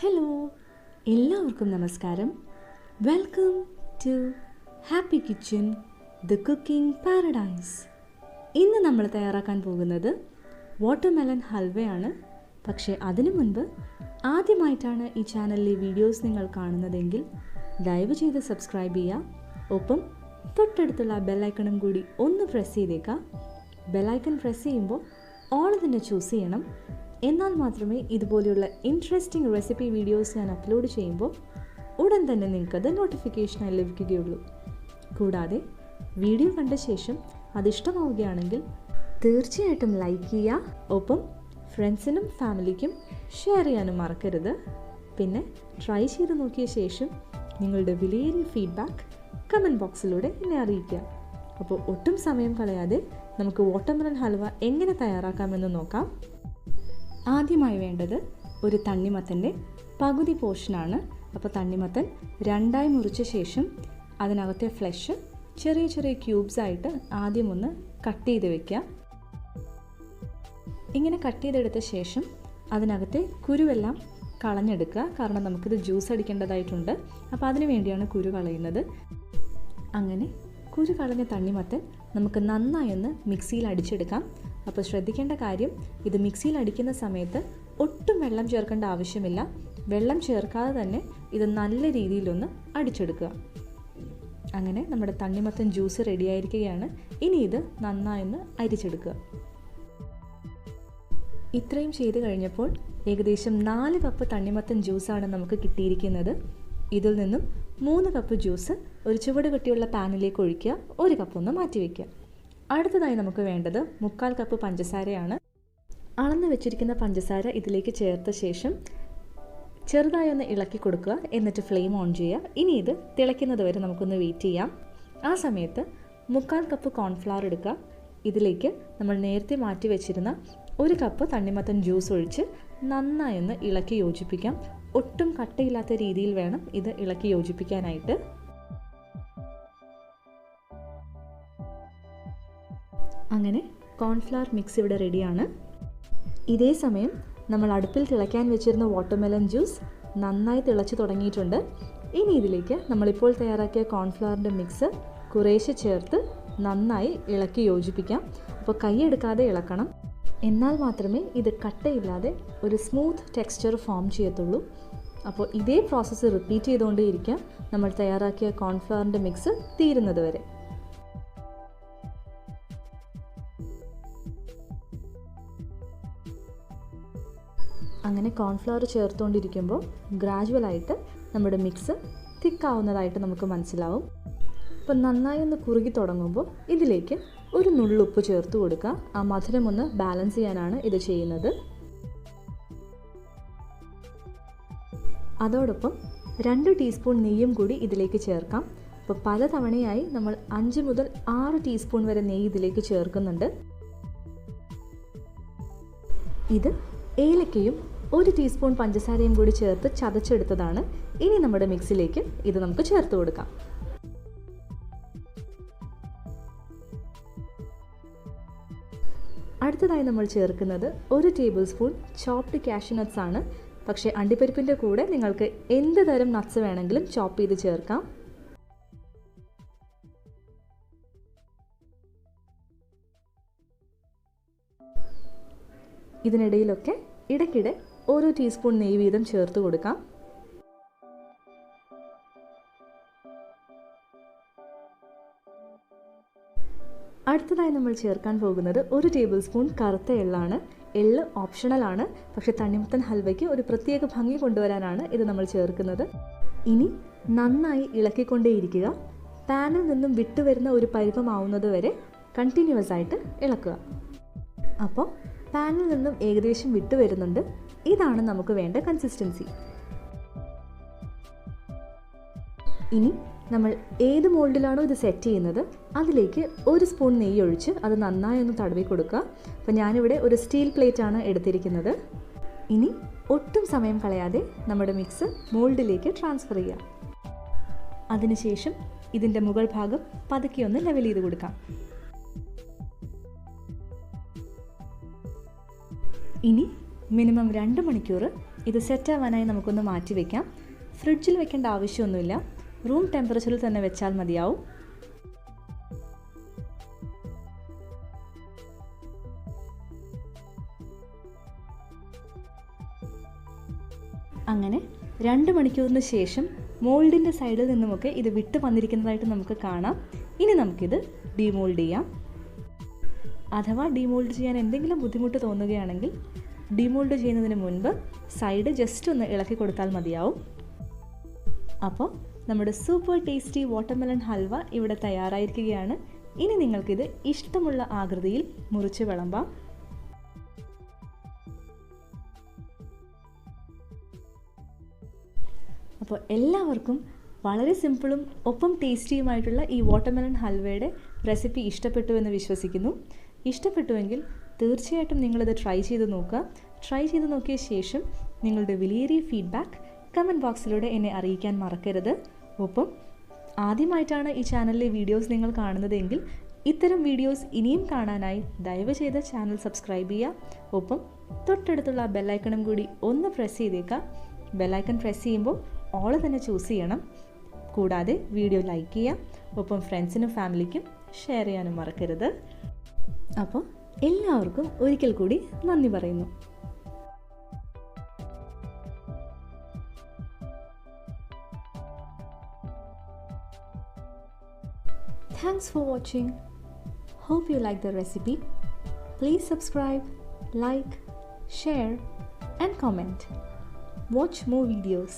Hello, എല്ലാവർക്കും നമസ്കാരം. Welcome to Happy Kitchen, the cooking paradise. ഇന്ന് നമ്മൾ തയ്യാറാക്കാൻ പോകുന്നത് വാട്ടർമെലൺ ഹൽവയാണ്. പക്ഷേ അതിനു മുൻപ് ആദ്യമായിട്ടാണ് ഈ ചാനലിലെ വീഡിയോസ് നിങ്ങൾ കാണുന്നതെങ്കിൽ ദയവ് ചെയ്ത് സബ്സ്ക്രൈബ് ചെയ്യുക. ഒപ്പം തൊട്ടടുത്തുള്ള ബെല്ലൈക്കണും കൂടി ഒന്ന് പ്രസ് ചെയ്തേക്കാം. ബെല്ലൈക്കൺ പ്രസ് ചെയ്യുമ്പോൾ ഓൾ തന്നെ ചൂസ് ചെയ്യണം. എന്നാൽ മാത്രമേ ഇതുപോലെയുള്ള ഇൻട്രസ്റ്റിംഗ് റെസിപ്പി വീഡിയോസ് ഞാൻ അപ്ലോഡ് ചെയ്യുമ്പോൾ ഉടൻ തന്നെ നിങ്ങൾക്കത് നോട്ടിഫിക്കേഷനായി ലഭിക്കുകയുള്ളൂ. കൂടാതെ വീഡിയോ കണ്ട ശേഷം അതിഷ്ടമാവുകയാണെങ്കിൽ തീർച്ചയായിട്ടും ലൈക്ക് ചെയ്യുക. ഒപ്പം ഫ്രണ്ട്സിനും ഫാമിലിക്കും ഷെയർ ചെയ്യാനും മറക്കരുത്. പിന്നെ ട്രൈ ചെയ്ത് നോക്കിയ ശേഷം നിങ്ങളുടെ വിലയേറിയ ഫീഡ്ബാക്ക് കമൻറ്റ് ബോക്സിലൂടെ എന്നെ അറിയിക്കുക. അപ്പോൾ ഒട്ടും സമയം കളയാതെ നമുക്ക് വാട്ടർമെലൺ ഹൽവ എങ്ങനെ തയ്യാറാക്കാമെന്ന് നോക്കാം. ആദ്യമായി വേണ്ടത് ഒരു തണ്ണിമത്തൻ്റെ പകുതി പോർഷനാണ്. അപ്പോൾ തണ്ണിമത്തൻ രണ്ടായി മുറിച്ച ശേഷം അതിനകത്തെ ഫ്ലഷ് ചെറിയ ചെറിയ ക്യൂബ്സായിട്ട് ആദ്യം ഒന്ന് കട്ട് ചെയ്ത് വയ്ക്കുക. ഇങ്ങനെ കട്ട് ചെയ്തെടുത്ത ശേഷം അതിനകത്തെ കുരുവെല്ലാം കളഞ്ഞെടുക്കുക. കാരണം നമുക്കിത് ജ്യൂസ് അടിക്കേണ്ടതായിട്ടുണ്ട്. അപ്പോൾ അതിന് വേണ്ടിയാണ് കുരു കളയുന്നത്. അങ്ങനെ കുരു കളഞ്ഞ തണ്ണിമത്തൻ നമുക്ക് നന്നായി ഒന്ന് മിക്സിയിൽ അടിച്ചെടുക്കാം. അപ്പോൾ ശ്രദ്ധിക്കേണ്ട കാര്യം, ഇത് മിക്സിയിൽ അടിക്കുന്ന സമയത്ത് ഒട്ടും വെള്ളം ചേർക്കേണ്ട ആവശ്യമില്ല. വെള്ളം ചേർക്കാതെ തന്നെ ഇത് നല്ല രീതിയിലൊന്ന് അടിച്ചെടുക്കുക. അങ്ങനെ നമ്മുടെ തണ്ണിമത്തൻ ജ്യൂസ് റെഡിയായിരിക്കുകയാണ്. ഇനി ഇത് നന്നായി ഒന്ന് അരിച്ചെടുക്കുക. ഇത്രയും ചെയ്ത് കഴിഞ്ഞപ്പോൾ ഏകദേശം 4 കപ്പ് തണ്ണിമത്തൻ ജ്യൂസാണ് നമുക്ക് കിട്ടിയിരിക്കുന്നത്. ഇതിൽ നിന്നും 3 കപ്പ് ജ്യൂസ് ഒരു ചുവട് കട്ടിയുള്ള പാനിലേക്ക് ഒഴിക്കുക. 1 കപ്പ് ഒന്ന് മാറ്റി വയ്ക്കുക. അടുത്തതായി നമുക്ക് വേണ്ടത് 3/4 കപ്പ് പഞ്ചസാരയാണ്. അളന്ന് വെച്ചിരിക്കുന്ന പഞ്ചസാര ഇതിലേക്ക് ചേർത്ത ശേഷം ചെറുതായി ഒന്ന് ഇളക്കി കൊടുക്കുക. എന്നിട്ട് ഫ്ലെയിം ഓൺ ചെയ്യുക. ഇനി ഇത് തിളയ്ക്കുന്നത് വരെ നമുക്കൊന്ന് വെയിറ്റ് ചെയ്യാം. ആ സമയത്ത് 3/4 കപ്പ് കോൺഫ്ലവർ എടുക്കുക. ഇതിലേക്ക് നമ്മൾ നേരത്തെ മാറ്റി വെച്ചിരുന്ന 1 കപ്പ് തണ്ണിമത്തൻ ജ്യൂസ് ഒഴിച്ച് നന്നായി ഒന്ന് ഇളക്കി യോജിപ്പിക്കാം. ഒട്ടും കട്ടയില്ലാത്ത രീതിയിൽ വേണം ഇത് ഇളക്കി യോജിപ്പിക്കാനായിട്ട്. അങ്ങനെ കോൺഫ്ലവർ മിക്സ് ഇവിടെ റെഡിയാണ്. ഇതേ സമയം നമ്മൾ അടുപ്പിൽ തിളയ്ക്കാൻ വെച്ചിരുന്ന വാട്ടർമെലൺ ജ്യൂസ് നന്നായി തിളച്ച് തുടങ്ങിയിട്ടുണ്ട്. ഇനി ഇതിലേക്ക് നമ്മളിപ്പോൾ തയ്യാറാക്കിയ കോൺഫ്ലവറിൻ്റെ മിക്സ് കുറേശ്ശെ ചേർത്ത് നന്നായി ഇളക്കി യോജിപ്പിക്കാം. അപ്പോൾ കൈയെടുക്കാതെ ഇളക്കണം. എന്നാൽ മാത്രമേ ഇത് കട്ടയില്ലാതെ ഒരു സ്മൂത്ത് ടെക്സ്ചർ ഫോം ചെയ്യത്തുള്ളൂ. അപ്പോൾ ഇതേ പ്രോസസ്സ് റിപ്പീറ്റ് ചെയ്തുകൊണ്ടേയിരിക്കാം നമ്മൾ തയ്യാറാക്കിയ കോൺഫ്ലവറിൻ്റെ മിക്സ് തീരുന്നത് വരെ. അങ്ങനെ കോൺഫ്ലവർ ചേർത്തുകൊണ്ടിരിക്കുമ്പോൾ ഗ്രാജുവലായിട്ട് നമ്മുടെ മിക്സ് തിക്കാവുന്നതായിട്ട് നമുക്ക് മനസ്സിലാവും. അപ്പോൾ നന്നായി ഒന്ന് കുറുകി തുടങ്ങുമ്പോൾ ഇതിലേക്ക് ഒരു നുള്ളുപ്പ് ചേർത്ത് കൊടുക്കുക. ആ മധുരം ഒന്ന് ബാലൻസ് ചെയ്യാനാണ് ഇത് ചെയ്യുന്നത്. അതോടൊപ്പം 2 ടീസ്പൂൺ നെയ്യും കൂടി ഇതിലേക്ക് ചേർക്കാം. അപ്പോൾ പല തവണയായി നമ്മൾ 5 മുതൽ 6 ടീസ്പൂൺ വരെ നെയ്യ് ഇതിലേക്ക് ചേർക്കുന്നുണ്ട്. ഇത് ഏലക്കയും 1 ടീസ്പൂൺ പഞ്ചസാരയും കൂടി ചേർത്ത് ചതച്ചെടുത്തതാണ്. ഇനി നമ്മുടെ മിക്സിലേക്ക് ഇത് നമുക്ക് ചേർത്ത് കൊടുക്കാം. അടുത്തതായി നമ്മൾ ചേർക്കുന്നത് 1 table spoon chopped cashew nuts ആണ്. പക്ഷേ അണ്ടിപ്പരിപ്പിൻ്റെ കൂടെ നിങ്ങൾക്ക് എന്ത് തരം നട്ട്സ് വേണമെങ്കിലും ചോപ്പ് ചെയ്ത് ചേർക്കാം. ഇതിനിടയിലൊക്കെ ഇടയ്ക്കിടെ ഓരോ ടീസ്പൂൺ നെയ്യ് വീതം ചേർത്ത് കൊടുക്കാം. അടുത്തതായി നമ്മൾ ചേർക്കാൻ പോകുന്നത് 1 ടേബിൾ സ്പൂൺ കറുത്ത എള്ളാണ്. എള്ള് ഓപ്ഷണലാണ്. പക്ഷേ തണ്ണിമത്തൻ ഹൽവയ്ക്ക് ഒരു പ്രത്യേക ഭംഗി കൊണ്ടുവരാനാണ് ഇത് നമ്മൾ ചേർക്കുന്നത്. ഇനി നന്നായി ഇളക്കിക്കൊണ്ടേയിരിക്കുക. പാനിൽ നിന്നും വിട്ടുവരുന്ന ഒരു പരുവമാവുന്നത് വരെ കണ്ടിന്യൂസ് ആയിട്ട് ഇളക്കുക. അപ്പോൾ പാനിൽ നിന്നും ഏകദേശം വിട്ടുവരുന്നുണ്ട്. ഇതാണ് നമുക്ക് വേണ്ട കൺസിസ്റ്റൻസി. ഇനി നമ്മൾ ഏത് മോൾഡിലാണോ ഇത് സെറ്റ് ചെയ്യുന്നത് അതിലേക്ക് 1 സ്പൂൺ നെയ്യ് ഒഴിച്ച് അത് നന്നായി ഒന്ന് തടവി കൊടുക്കുക. അപ്പോൾ ഞാനിവിടെ ഒരു സ്റ്റീൽ പ്ലേറ്റ് ആണ് എടുത്തിരിക്കുന്നത്. ഇനി ഒട്ടും സമയം കളയാതെ നമ്മുടെ മിക്സ് മോൾഡിലേക്ക് ട്രാൻസ്ഫർ ചെയ്യുക. അതിനുശേഷം ഇതിൻ്റെ മുകൾ ഭാഗം പതുക്കെ ഒന്ന് ലെവൽ ചെയ്ത് കൊടുക്കാം. ഇനി മിനിമം 2 മണിക്കൂർ ഇത് സെറ്റാവാനായി നമുക്കൊന്ന് മാറ്റി വയ്ക്കാം. ഫ്രിഡ്ജിൽ വെക്കേണ്ട ആവശ്യമൊന്നുമില്ല, റൂം ടെമ്പറേച്ചറിൽ തന്നെ വെച്ചാൽ മതിയാവും. അങ്ങനെ 2 മണിക്കൂറിന് ശേഷം മോൾഡിൻ്റെ സൈഡിൽ നിന്നുമൊക്കെ ഇത് വിട്ട് വന്നിരിക്കുന്നതായിട്ട് നമുക്ക് കാണാം. ഇനി നമുക്കിത് ഡീമോൾഡ് ചെയ്യാം. അഥവാ ഡീമോൾഡ് ചെയ്യാൻ എന്തെങ്കിലും ബുദ്ധിമുട്ട് തോന്നുകയാണെങ്കിൽ ഡീമോൾഡ് ചെയ്യുന്നതിന് മുൻപ് സൈഡ് ജസ്റ്റ് ഒന്ന് ഇളക്കി കൊടുത്താൽ മതിയാവും. അപ്പോൾ നമ്മുടെ സൂപ്പർ ടേസ്റ്റി വാട്ടർമെലൺ ഹൽവ ഇവിടെ തയ്യാറായിരിക്കുകയാണ്. ഇനി നിങ്ങൾക്കിത് ഇഷ്ടമുള്ള ആകൃതിയിൽ മുറിച്ച് വിളമ്പാം. അപ്പോൾ എല്ലാവർക്കും വളരെ സിമ്പിളും ഒപ്പം ടേസ്റ്റിയുമായിട്ടുള്ള ഈ വാട്ടർമെലൺ ഹൽവയുടെ റെസിപ്പി ഇഷ്ടപ്പെട്ടു എന്ന് വിശ്വസിക്കുന്നു. ഇഷ്ടപ്പെട്ടുവെങ്കിൽ തീർച്ചയായിട്ടും നിങ്ങളിത് ട്രൈ ചെയ്ത് നോക്കുക. ട്രൈ ചെയ്ത് നോക്കിയ ശേഷം നിങ്ങളുടെ വിലയേറിയ ഫീഡ്ബാക്ക് കമൻറ്റ് ബോക്സിലൂടെ എന്നെ അറിയിക്കാൻ മറക്കരുത്. ഒപ്പം ആദ്യമായിട്ടാണ് ഈ ചാനലിലെ വീഡിയോസ് നിങ്ങൾ കാണുന്നതെങ്കിൽ ഇത്തരം വീഡിയോസ് ഇനിയും കാണാനായി ദയവ് ചെയ്ത് ചാനൽ സബ്സ്ക്രൈബ് ചെയ്യുക. ഒപ്പം തൊട്ടടുത്തുള്ള ബെല്ലൈക്കണും കൂടി ഒന്ന് പ്രസ് ചെയ്തേക്കുക. ബെല്ലൈക്കൺ പ്രസ് ചെയ്യുമ്പോൾ ഓൾ തന്നെ ചൂസ് ചെയ്യണം. കൂടാതെ വീഡിയോ ലൈക്ക് ചെയ്യുക. ഒപ്പം ഫ്രണ്ട്സിനും ഫാമിലിക്കും ഷെയർ ചെയ്യാനും മറക്കരുത്. അപ്പോൾ എല്ലാവർക്കും ഒരിക്കൽ കൂടി നന്ദി പറയുന്നു. Thanks for watching. Hope you like the recipe. Please subscribe, like, share and comment. Watch more videos.